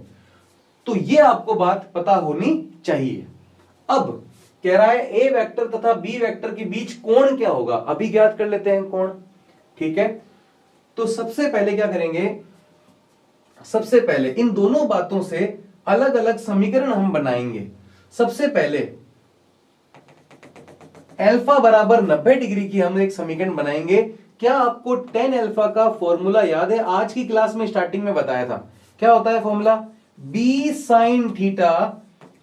तो ये आपको बात पता होनी चाहिए। अब कह रहा है ए वेक्टर तथा बी वेक्टर के बीच कोण क्या होगा, अभी ज्ञात कर लेते हैं कोण। ठीक है, तो सबसे पहले क्या करेंगे, सबसे पहले इन दोनों बातों से अलग अलग समीकरण हम बनाएंगे। सबसे पहले अल्फा बराबर 90 डिग्री की हम एक समीकरण बनाएंगे। क्या आपको tan अल्फा का फॉर्मूला याद है? आज की क्लास में स्टार्टिंग में बताया था। क्या होता है formula? b sin theta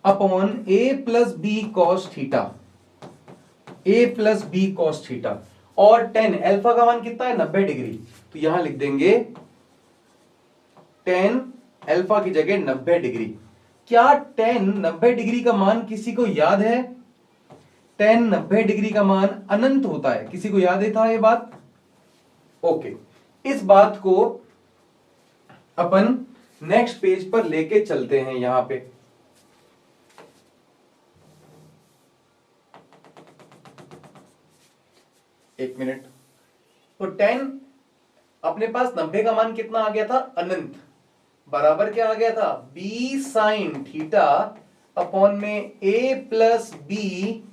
upon a plus b cos theta, a plus b cos theta. और tan अल्फा का मान कितना है? 90 डिग्री। तो यहां लिख देंगे tan अल्फा की जगह 90 डिग्री। क्या tan 90 डिग्री का मान किसी को याद है? tan 90 डिग्री का मान अनंत होता है, किसी को याद है था ये बात? ओके, इस बात को अपन नेक्स्ट पेज पर लेके चलते हैं। यहां पे एक मिनट, तो tan अपने पास 90 का मान कितना आ गया था? अनंत। बराबर क्या आ गया था? b साइन थीटा अपॉन में a plus b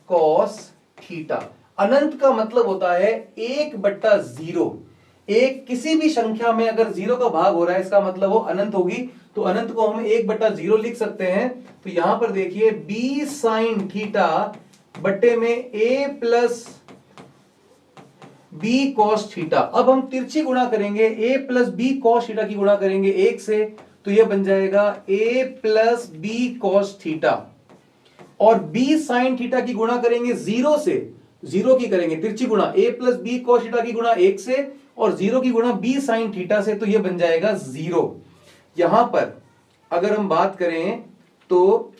cos theta. अनंत का मतलब होता है 1/0। एक किसी भी संख्या में अगर 0 का भाग हो रहा है इसका मतलब वो अनंत होगी। तो अनंत को हम 1/0 लिख सकते हैं। तो यहां पर देखिए b साइन थीटा बट्टे में a plus b cos theta. अब हम तिरछी गुणा करेंगे, a plus b cos theta की गुणा करेंगे 1 से, तो यह बन जाएगा a plus b cos theta. और b साइन थीटा की गुणा करेंगे 0 से, 0 की करेंगे तिरछी गुणा, a plus b cos theta की गुणा 1 से और 0 की गुणा b साइन थीटा से, तो यह बन जाएगा 0। यहां पर अगर हम बात करें तो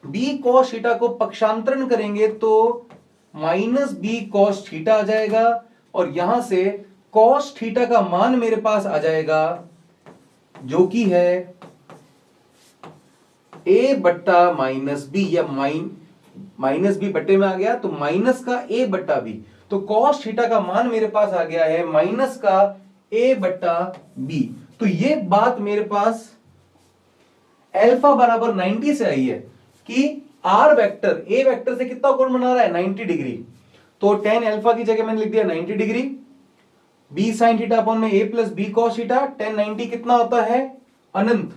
b कॉस थीटा को पक्षांतरण करेंगे तो माइनस बी कॉस थीटा आ जाएगा। और यहां से कॉस थीटा का मान मेरे पास आ जाएगा जो कि है a बट्टा माइनस बी, या माइनस बी बट्टे में आ गया तो माइनस का a बट्टा बी। तो कॉस थीटा का मान मेरे पास आ गया है माइनस का a बट्टा बी। तो ये बात मेरे पास अल्फा बराबर 90 से आई है कि आर वेक्टर ए वेक्टर से कितना कोण बना रहा है? 90 डिग्री। तो tan अल्फा की जगह मैंने लिख दिया 90 degree b sine theta upon में a plus b cos theta. 1090 कितना होता है? अनंत।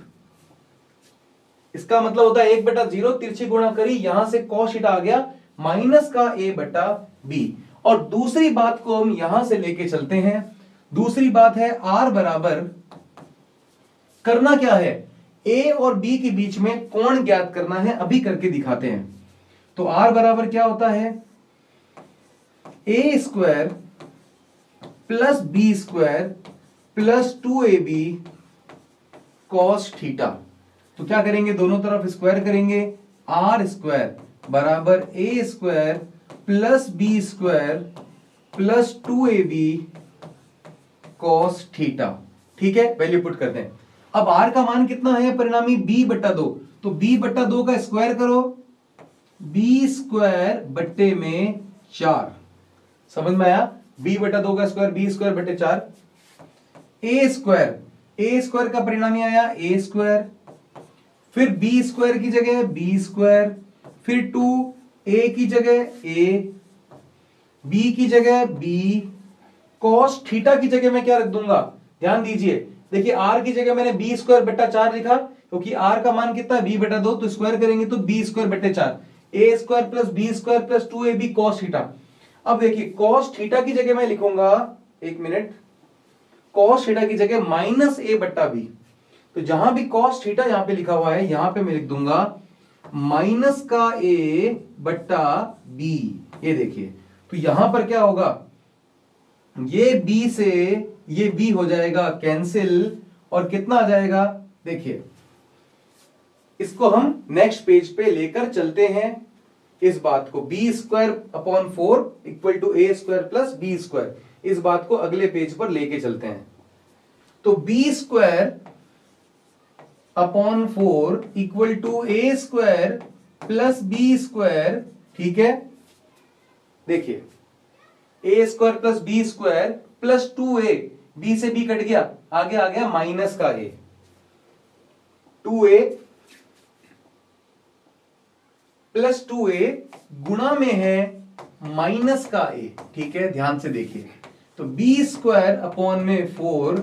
इसका मतलब होता है 1/0, तिरछी गुणा करी, यहां से कॉस थीटा आ गया माइनस का a बटा b। और दूसरी बात को हम यहां से लेके चलते हैं। दूसरी बात है r बराबर, करना क्या है? a और b के बीच में कोण ज्ञात करना है, अभी करके दिखाते हैं। तो r बराबर क्या होता है? a square plus b square plus 2ab cos theta. तो क्या करेंगे? दोनों तरफ स्क्वायर करेंगे। आर स्क्वायर बराबर a square plus b square plus 2ab cos theta. ठीक है, वैल्यू पुट करते हैं। अब आर का मान कितना है परिणामी? b/2। तो b/2 का स्क्वायर करो, b स्क्वायर बट्टे में 4। समझ में आया? b/2 का स्क्वायर b स्क्वायर बट्टे 4। ए स्क्वायर का परिणामी आया ए स्क्वायर, फिर बी स्क्वायर की जगह बी स्क्वायर, फिर 2 ए की जगह ए, बी की जगह बी, कॉस थीटा की जगह मैं क्या रख दूंगा? ध्यान दीजिए, देखिए आर की जगह मैंने बी स्क्वायर बट्टा 4 लिखा, क्योंकि आर का मान कितना है? b/2। तो स्क्वायर करेंगे तो बी स्क्वायर बट्टे 4, a square plus b square plus 2ab cos theta. अब देखिए कॉस थीटा की जगह मैं लिखूंगा, एक मिनट, कॉस थीटा की जगह माइनस ए बट्टा बी। तो जहां भी कॉस थीटा यहां पे लिखा हुआ है, यहां पे मैं लिख दूंगा माइनस का ए बट्टा बी। ये देखिए, तो यहां पर क्या होगा? ये बी से ये बी हो जाएगा कैंसिल, और कितना आ जाएगा? देखिए, इसको हम नेक्स्ट पेज पे लेकर चलते हैं। इस बात को b square upon 4 equal to a square plus b square, इस बात को अगले पेज पर लेके चलते हैं। तो b square upon 4 equal to a square plus b square. ठीक है, देखिए a square plus b square plus 2a, b से बी कट गया, आगे आ गया माइनस का a, 2a प्लस 2a गुणा में है माइनस का a। ठीक है, ध्यान से देखिए, तो बी स्क्वायर अपॉन में 4,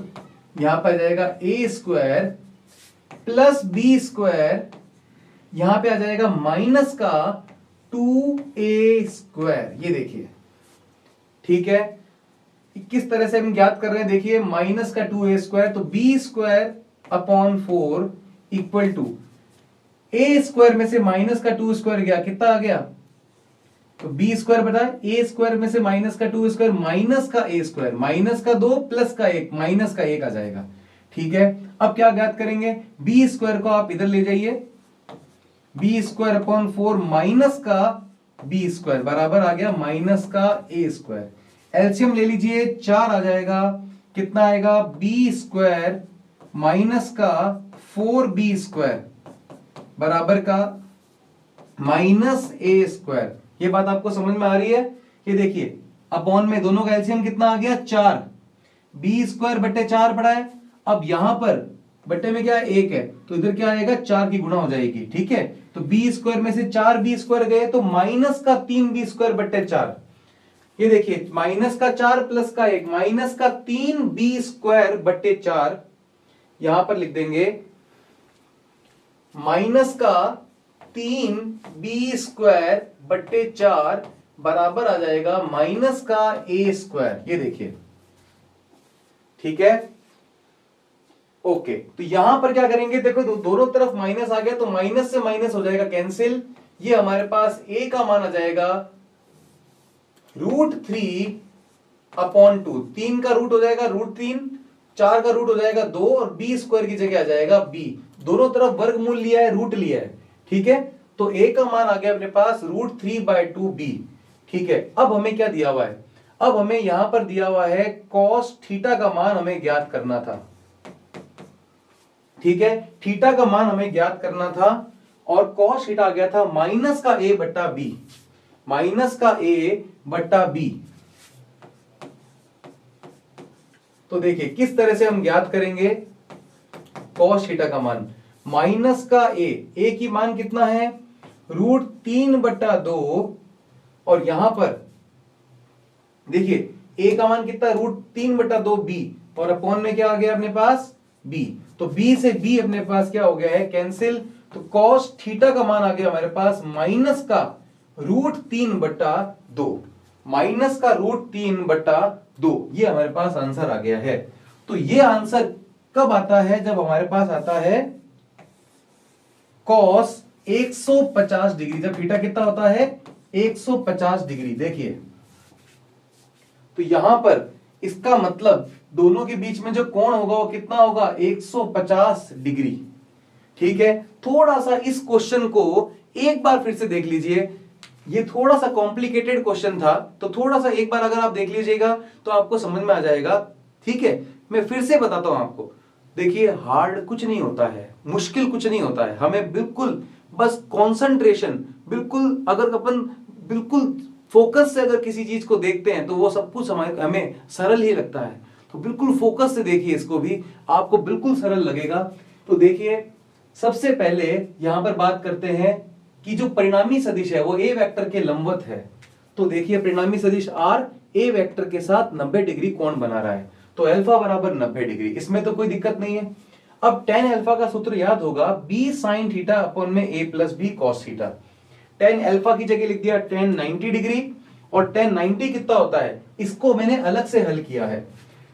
यहां पर जाएगा a square plus b square, यहां पे आ जाएगा माइनस का 2a स्क्वायर। ये देखिए, ठीक है, किस तरह से हम ज्ञात कर रहे हैं? देखिए माइनस का 2a स्क्वायर, तो b square upon 4 equal to a square में से माइनस का 2 स्क्वायर गया, कितना आ गया? तो बी स्क्वायर बटा ए स्क्वायर में से माइनस का 2 स्क्वायर माइनस का ए स्क्वायर, माइनस का 2 प्लस का 1, माइनस का 1 आ जाएगा। ठीक है, अब क्या ज्ञात करेंगे? बी स्क्वायर को आप इधर ले जाइए, बी स्क्वायर अपॉन 4 माइनस का बी स्क्वायर बराबर आ गया माइनस का ए स्क्वायर। एलसीएम ले लीजिए, 4 आ जाएगा, कितना आएगा? बी स्क्वायर माइनस का 4b स्क्वायर बराबर का माइनस ए स्क्वायर। ये बात आपको समझ में आ रही है? ये देखिए, अपॉन में दोनों का एलसीएम कितना आ गया? 4, बी स्क्वायर बट्टे 4 पड़ा है। अब यहां पर बट्टे में क्या है? 1 है, तो इधर क्या आएगा? 4 की गुणा हो जाएगी। ठीक है, तो बी स्क्वायर में से 4b स्क्वायर गए, तो माइनस का 3b स्क्वायर बट्टे 4। ये देखिए, माइनस का 4 प्लस का 1, माइनस का 3b स्क्वायर बट्टे 4, यहां पर लिख देंगे माइनस का 3b स्क्वायर बट्टे 4 बराबर आ जाएगा माइनस का a स्क्वायर। ये देखिए, ठीक है, ओके। तो यहां पर क्या करेंगे? देखो दोनों तरफ माइनस आ गया, तो माइनस से माइनस हो जाएगा कैंसिल। ये हमारे पास a का मान आ जाएगा √3 अपॉन 2, 3 का रूट हो जाएगा √3, 4 का रूट हो जाएगा 2, और b स्क्वायर की जगह आ जाएगा b। दोनों तरफ वर्गमूल लिया है, रूट लिया है। ठीक है, तो a का मान आ गया अपने पास √3/2b। ठीक है, अब हमें क्या दिया हुआ है? अब हमें यहां पर दिया हुआ है कॉस थीटा का मान हमें ज्ञात करना था। ठीक है, थीटा का मान हमें ज्ञात करना था, और कॉस थीटा आ गया था माइनस का a बट्टा b, माइनस का a बट्टा b। तो देखिए किस तरह से हम ज्ञात करेंगे कॉस थीटा का मान। माइनस का a की मान कितना है? √3/2, और यहां पर देखिए a का मान कितना, √3/2b, और अपॉन में क्या आ गया अपने पास b, तो b से b अपने पास क्या हो गया है, कैंसिल। तो cos थीटा का मान आ गया हमारे पास माइनस का √3/2, माइनस का √3/2, ये हमारे पास आंसर आ गया है। तो ये आंसर कब आता है, जब हमारे पास आता है cos 150 डिग्री, जब थीटा कितना होता है 150 डिग्री। देखिए तो यहां पर इसका मतलब दोनों के बीच में जो कोण होगा वो कितना होगा, 150 डिग्री। ठीक है, थोड़ा सा इस क्वेश्चन को एक बार फिर से देख लीजिए, ये थोड़ा सा कॉम्प्लिकेटेड क्वेश्चन था, तो थोड़ा सा एक बार अगर आप देख लीजिएगा तो आपको समझ में आ जाएगा। ठीक है, मैं फिर से बताता हूं आपको। देखिए हार्ड कुछ नहीं होता है, मुश्किल कुछ नहीं होता है, हमें बिल्कुल बस कंसंट्रेशन, बिल्कुल अगर अपन बिल्कुल फोकस से अगर किसी चीज को देखते हैं तो वो सब कुछ हमें सरल ही लगता है। तो बिल्कुल फोकस से देखिए इसको भी, आपको बिल्कुल सरल लगेगा। तो देखिए सबसे पहले यहां पर बात करते हैं कि जो परिणामी सदिश है वो ए वेक्टर के लंबवत है। तो देखिए परिणामी सदिश आर ए वेक्टर के साथ 90 डिग्री कोण बना रहा है, तो अल्फा बराबर 90 डिग्री, इसमें तो कोई दिक्कत नहीं है। अब tan अल्फा का सूत्र याद होगा, b sin थीटा अपॉन में a plus b cos theta. tan alpha की जगह लिख दिया tan 90 डिग्री, और tan 90 कितना होता है, इसको मैंने अलग से हल किया है।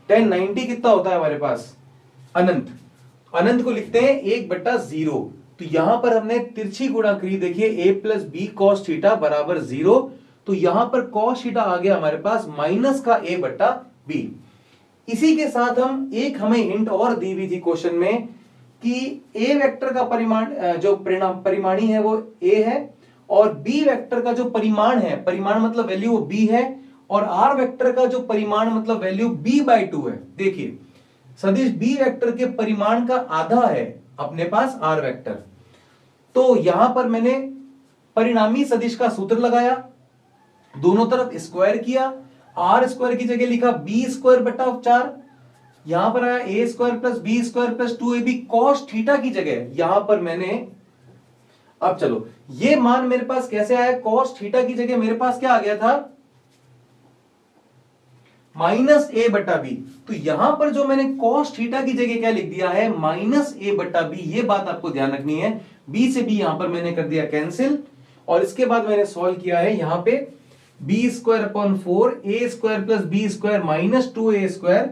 tan 90 कितना होता है हमारे पास, अनंत, अनंत को लिखते हैं 1/0। तो यहां पर हमने तिरछी गुणा करी, देखिए a plus b cos theta बराबर 0, तो यहां पर cos थीटा आ गया हमारे पास माइनस का a/b। इसी के साथ हम एक हमें हिंट और दी हुई थी क्वेश्चन में कि ए वेक्टर का परिमाण जो परिमाणी है वो ए है, और बी वेक्टर का जो परिमाण है, परिमाण मतलब वैल्यू वो बी है, और आर वेक्टर का जो परिमाण मतलब वैल्यू b/2 है। देखिए सदिश बी वेक्टर के परिमाण का आधा है अपने पास आर वेक्टर, तो यहां पर मैंने परिणामी सदिश का सूत्र लगाया, दोनों तरफ स्क्वायर किया, आर स्क्वायर की जगह लिखा b²/4, यहां पर आया a² plus b² plus 2ab cos theta की जगह यहां पर मैंने, अब चलो ये मान मेरे पास कैसे आया, cos थीटा की जगह मेरे पास क्या आ गया था, -a/b। तो यहां पर जो मैंने cos थीटा की जगह क्या लिख दिया है, -a/b, ये बात आपको ध्यान रखनी है। b से b यहां पर मैंने कर दिया कैंसिल, और इसके बाद मैंने सॉल्व किया है यहां पे b²/4 a² plus b² minus 2a²,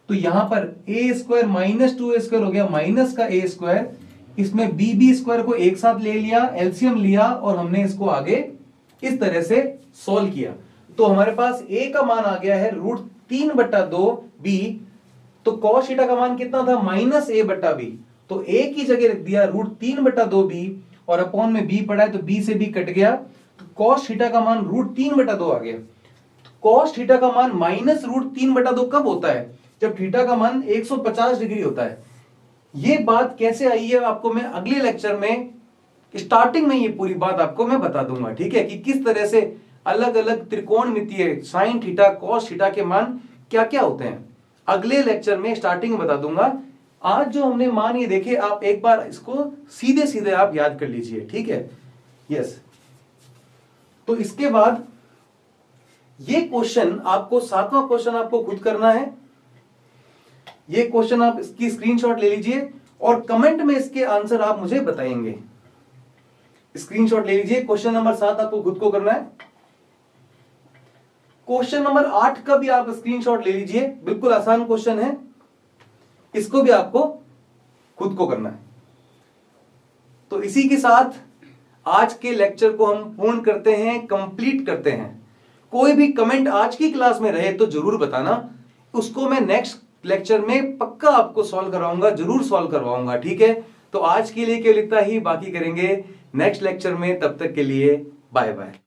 तो यहां पर a² माइनस 2a² हो गया माइनस का a², इसमें b² को एक साथ ले लिया, एलसीएम लिया, और हमने इसको आगे इस तरह से सॉल्व किया। तो हमारे पास a का मान आ गया है √3/2b, तो cos थीटा का मान कितना था, -a/b, तो a की जगह रख दिया √3/2b, और अपॉन में b पड़ा है तो b से b कट गया, तो cos थीटा का मान √3/2 आ गया। cos थीटा का मान -√3/2 कब होता है, जब थीटा का मान 150 डिग्री होता है। ये बात कैसे आई है आपको मैं अगले लेक्चर में स्टार्टिंग में ये पूरी बात आपको मैं बता दूंगा। ठीक है, कि किस तरह से अलग अलग त्रिकोणमितीय साइन थीटा cos थीटा के मान क्या क्या होते हैं, अगले लेक्चर में स्टार्टिंग में बता दूंगा। आज जो हमने मान ये देखे, आप एक बार इसको सीधे सीधे आप याद कर लीजिए। ठीक है, यस। तो इसके बाद ये क्वेश्चन आपको, 7वां क्वेश्चन आपको खुद करना है। ये क्वेश्चन आप इसकी स्क्रीनशॉट ले लीजिए और कमेंट में इसके आंसर आप मुझे बताएंगे। स्क्रीनशॉट ले लीजिए, क्वेश्चन नंबर 7 आपको खुद को करना है। क्वेश्चन नंबर 8 का भी आप स्क्रीनशॉट ले लीजिए, बिल्कुल आसान क्वेश्चन है, इसको भी आपको खुद को करना है। तो इसी के साथ आज के लेक्चर को हम पूर्ण करते हैं, कंप्लीट करते हैं। कोई भी कमेंट आज की क्लास में रहे तो जरूर बताना, उसको मैं नेक्स्ट लेक्चर में पक्का आपको सॉल्व करवाऊंगा, जरूर सॉल्व करवाऊंगा। ठीक है, तो आज के लिए केवल इतना ही, बाकी करेंगे नेक्स्ट लेक्चर में। तब तक के लिए बाय बाय।